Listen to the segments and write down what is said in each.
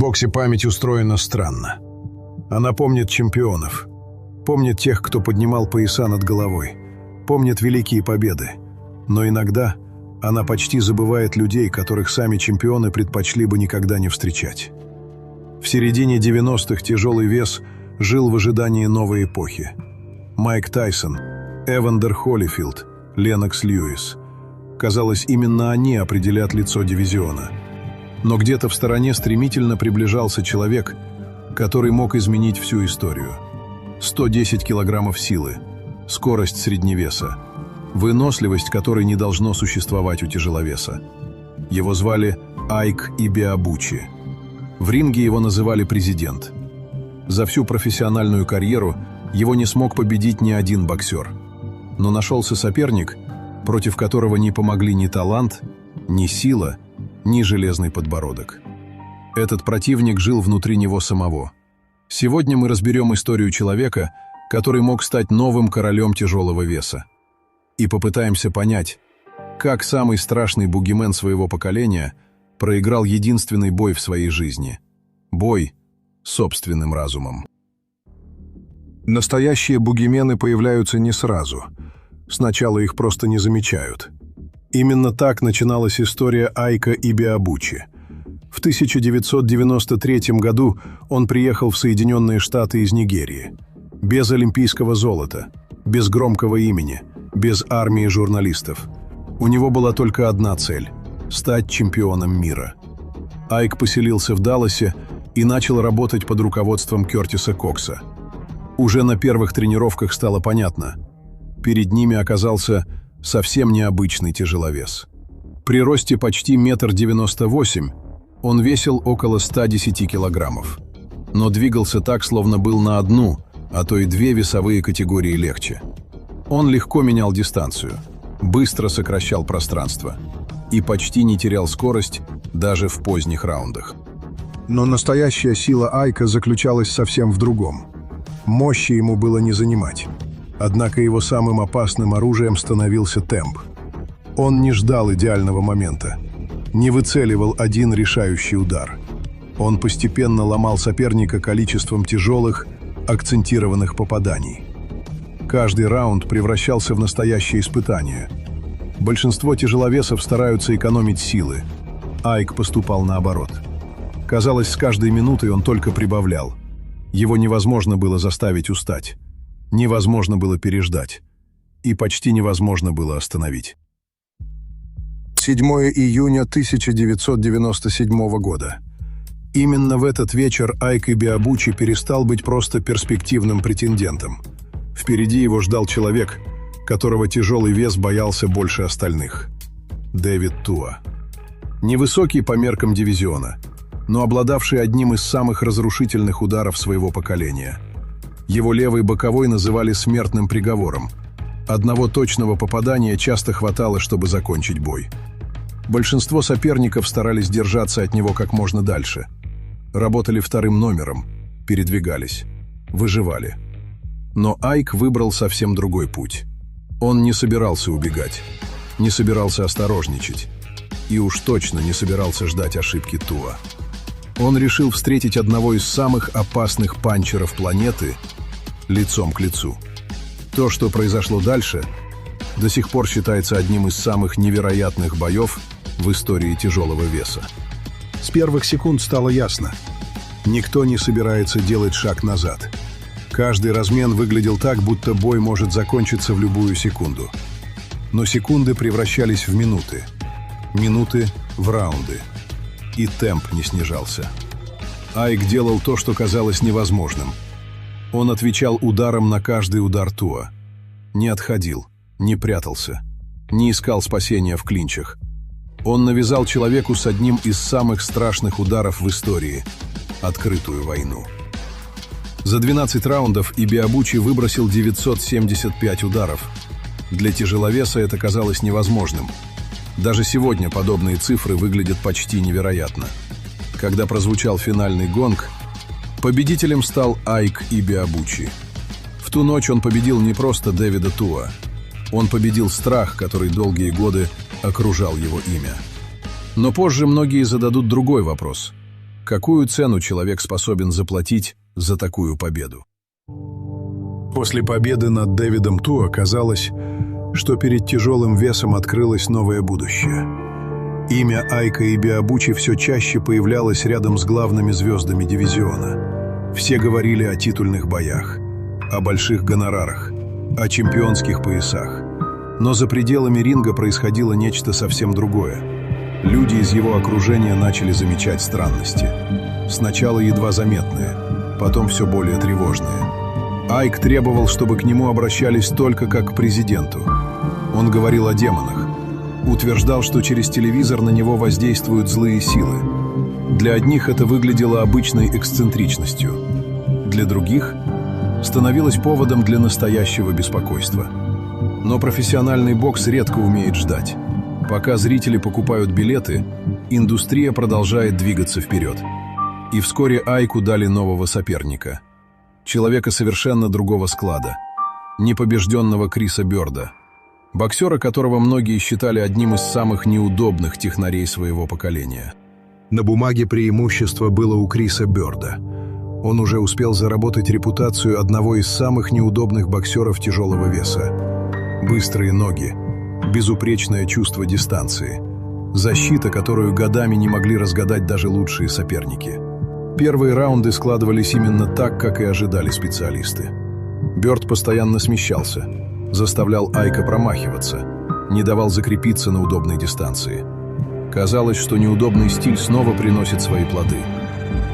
боксе память устроена странно. Она помнит чемпионов, помнит тех, кто поднимал пояса над головой, помнит великие победы. Но иногда она почти забывает людей, которых сами чемпионы предпочли бы никогда не встречать. В середине 90-х тяжелый вес жил в ожидании новой эпохи. Майк Тайсон, Эвандер Холлифилд, Леннокс Льюис. Казалось, именно они определят лицо дивизиона. Но где-то в стороне стремительно приближался человек, который мог изменить всю историю. 110 килограммов силы, скорость средневеса, выносливость, которой не должно существовать у тяжеловеса. Его звали Айк Ибиабучи. В ринге его называли «президент». За всю профессиональную карьеру его не смог победить ни один боксер. Но нашелся соперник, против которого не помогли ни талант, ни сила, ни железный подбородок. Этот противник жил внутри него самого. Сегодня мы разберем историю человека, который мог стать новым королем тяжелого веса. И попытаемся понять, как самый страшный бугимен своего поколения проиграл единственный бой в своей жизни. Бой с собственным разумом. Настоящие бугимены появляются не сразу. Сначала их просто не замечают. Именно так начиналась история Айка Ибиабучи. В 1993 году он приехал в Соединенные Штаты из Нигерии. Без олимпийского золота, без громкого имени, без армии журналистов. У него была только одна цель – стать чемпионом мира. Айк поселился в Далласе и начал работать под руководством Кертиса Кокса. Уже на первых тренировках стало понятно – перед ними оказался совсем необычный тяжеловес. При росте почти 1,98 м он весил около 110 килограммов, но двигался так, словно был на одну, а то и две весовые категории легче. Он легко менял дистанцию, быстро сокращал пространство и почти не терял скорость даже в поздних раундах. Но настоящая сила Айка заключалась совсем в другом. Мощи ему было не занимать. Однако его самым опасным оружием становился темп. Он не ждал идеального момента, не выцеливал один решающий удар. Он постепенно ломал соперника количеством тяжелых, акцентированных попаданий. Каждый раунд превращался в настоящее испытание. Большинство тяжеловесов стараются экономить силы. Айк поступал наоборот. Казалось, с каждой минутой он только прибавлял. Его невозможно было заставить устать. Невозможно было переждать. И почти невозможно было остановить. 7 июня 1997 года. Именно в этот вечер Айк Ибиабучи перестал быть просто перспективным претендентом. Впереди его ждал человек, которого тяжелый вес боялся больше остальных. Дэвид Туа. Невысокий по меркам дивизиона, но обладавший одним из самых разрушительных ударов своего поколения. Его левый боковой называли смертным приговором. Одного точного попадания часто хватало, чтобы закончить бой. Большинство соперников старались держаться от него как можно дальше. Работали вторым номером, передвигались, выживали. Но Айк выбрал совсем другой путь. Он не собирался убегать, не собирался осторожничать и уж точно не собирался ждать ошибки Туа. Он решил встретить одного из самых опасных панчеров планеты лицом к лицу. То, что произошло дальше, до сих пор считается одним из самых невероятных боев в истории тяжелого веса. С первых секунд стало ясно: никто не собирается делать шаг назад. Каждый размен выглядел так, будто бой может закончиться в любую секунду. Но секунды превращались в минуты, минуты в раунды. И темп не снижался. Айк делал то, что казалось невозможным. Он отвечал ударом на каждый удар Туа. Не отходил, не прятался, не искал спасения в клинчах. Он навязал человеку с одним из самых страшных ударов в истории – открытую войну. За 12 раундов Ибиабучи выбросил 975 ударов. Для тяжеловеса это казалось невозможным. Даже сегодня подобные цифры выглядят почти невероятно. Когда прозвучал финальный гонг, победителем стал Айк Ибиабучи. В ту ночь он победил не просто Дэвида Туа. Он победил страх, который долгие годы окружал его имя. Но позже многие зададут другой вопрос. Какую цену человек способен заплатить за такую победу? После победы над Дэвидом Туа казалось, что перед тяжелым весом открылось новое будущее. Имя Айка Ибиабучи все чаще появлялось рядом с главными звездами дивизиона. Все говорили о титульных боях, о больших гонорарах, о чемпионских поясах. Но за пределами ринга происходило нечто совсем другое. Люди из его окружения начали замечать странности. Сначала едва заметные, потом все более тревожные. Айк требовал, чтобы к нему обращались только как к президенту. Он говорил о демонах. Утверждал, что через телевизор на него воздействуют злые силы. Для одних это выглядело обычной эксцентричностью. Для других становилось поводом для настоящего беспокойства. Но профессиональный бокс редко умеет ждать. Пока зрители покупают билеты, индустрия продолжает двигаться вперед. И вскоре Айку дали нового соперника. Человека совершенно другого склада. Непобежденного Криса Бёрда. Боксера, которого многие считали одним из самых неудобных технарей своего поколения. На бумаге преимущество было у Криса Бёрда. Он уже успел заработать репутацию одного из самых неудобных боксеров тяжелого веса. Быстрые ноги, безупречное чувство дистанции, защита, которую годами не могли разгадать даже лучшие соперники. Первые раунды складывались именно так, как и ожидали специалисты. Бёрд постоянно смещался, заставлял Айка промахиваться, не давал закрепиться на удобной дистанции. Казалось, что неудобный стиль снова приносит свои плоды.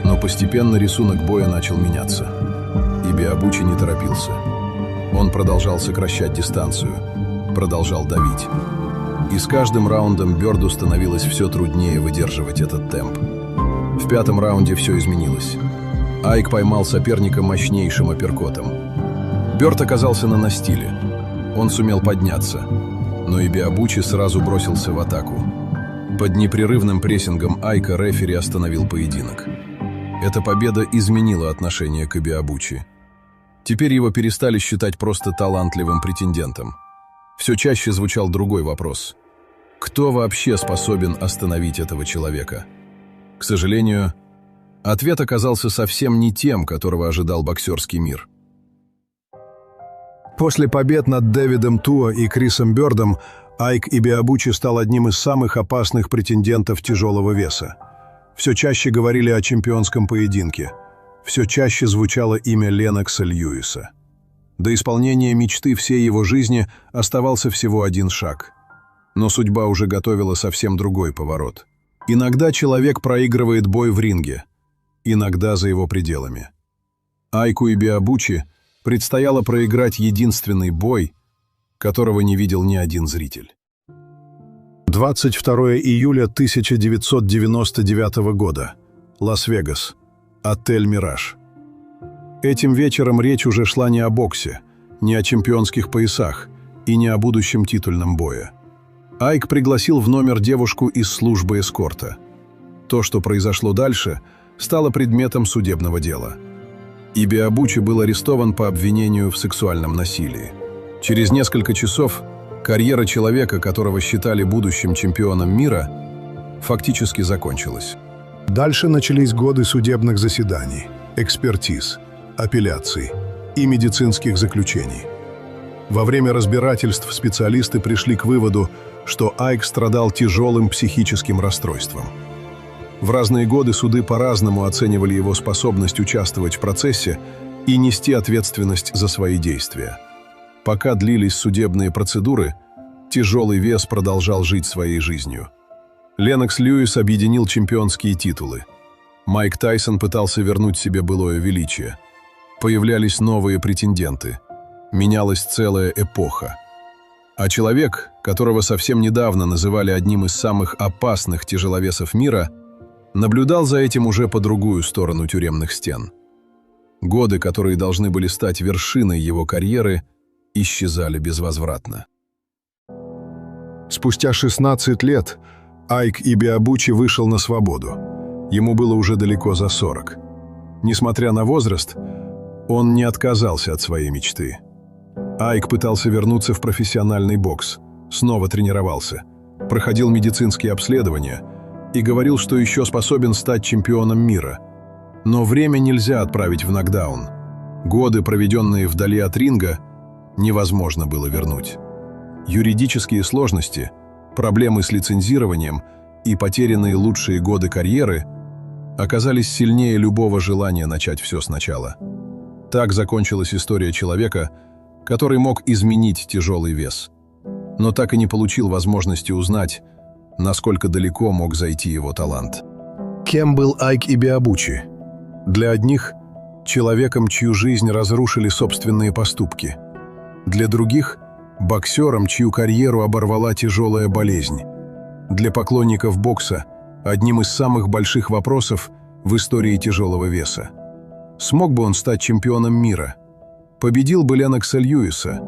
Но постепенно рисунок боя начал меняться. Ибиабучи не торопился. Он продолжал сокращать дистанцию, продолжал давить. И с каждым раундом Бёрду становилось все труднее выдерживать этот темп. В пятом раунде все изменилось. Айк поймал соперника мощнейшим апперкотом. Бёрд оказался на настиле. Он сумел подняться, но Ибиабучи сразу бросился в атаку. Под непрерывным прессингом Айка рефери остановил поединок. Эта победа изменила отношение к Ибиабучи. Теперь его перестали считать просто талантливым претендентом. Все чаще звучал другой вопрос. Кто вообще способен остановить этого человека? К сожалению, ответ оказался совсем не тем, которого ожидал боксерский мир. После побед над Дэвидом Туа и Крисом Бёрдом Айк Ибиабучи стал одним из самых опасных претендентов тяжелого веса. Все чаще говорили о чемпионском поединке. Все чаще звучало имя Леннокса Льюиса. До исполнения мечты всей его жизни оставался всего один шаг. Но судьба уже готовила совсем другой поворот. Иногда человек проигрывает бой в ринге, иногда за его пределами. Айку Ибиабучи предстояло проиграть единственный бой, которого не видел ни один зритель. 22 июля 1999 года. Лас-Вегас. Отель «Мираж». Этим вечером речь уже шла не о боксе, не о чемпионских поясах и не о будущем титульном бое. Айк пригласил в номер девушку из службы эскорта. То, что произошло дальше, стало предметом судебного дела. Ибиабучи был арестован по обвинению в сексуальном насилии. Через несколько часов карьера человека, которого считали будущим чемпионом мира, фактически закончилась. Дальше начались годы судебных заседаний, экспертиз, апелляций и медицинских заключений. Во время разбирательств специалисты пришли к выводу, что Айк страдал тяжелым психическим расстройством. В разные годы суды по-разному оценивали его способность участвовать в процессе и нести ответственность за свои действия. Пока длились судебные процедуры, тяжелый вес продолжал жить своей жизнью. Леннокс Льюис объединил чемпионские титулы. Майк Тайсон пытался вернуть себе былое величие. Появлялись новые претенденты. Менялась целая эпоха. А человек, которого совсем недавно называли одним из самых опасных тяжеловесов мира, наблюдал за этим уже по другую сторону тюремных стен. Годы, которые должны были стать вершиной его карьеры, исчезали безвозвратно. Спустя 16 лет Айк Ибиабучи вышел на свободу. Ему было уже далеко за 40. Несмотря на возраст, он не отказался от своей мечты. Айк пытался вернуться в профессиональный бокс, снова тренировался, проходил медицинские обследования, и говорил, что еще способен стать чемпионом мира. Но время нельзя отправить в нокдаун. Годы, проведенные вдали от ринга, невозможно было вернуть. Юридические сложности, проблемы с лицензированием и потерянные лучшие годы карьеры оказались сильнее любого желания начать все сначала. Так закончилась история человека, который мог изменить тяжелый вес, но так и не получил возможности узнать, насколько далеко мог зайти его талант. Кем был Айк Ибиабучи? Для одних – человеком, чью жизнь разрушили собственные поступки. Для других – боксером, чью карьеру оборвала тяжелая болезнь. Для поклонников бокса – одним из самых больших вопросов в истории тяжелого веса. Смог бы он стать чемпионом мира? Победил бы Леннокса Льюиса?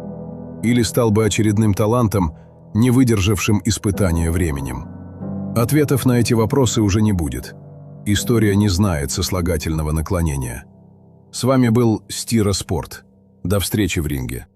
Или стал бы очередным талантом, не выдержавшим испытания временем? Ответов на эти вопросы уже не будет. История не знает сослагательного наклонения. С вами был Стира Спорт. До встречи в ринге.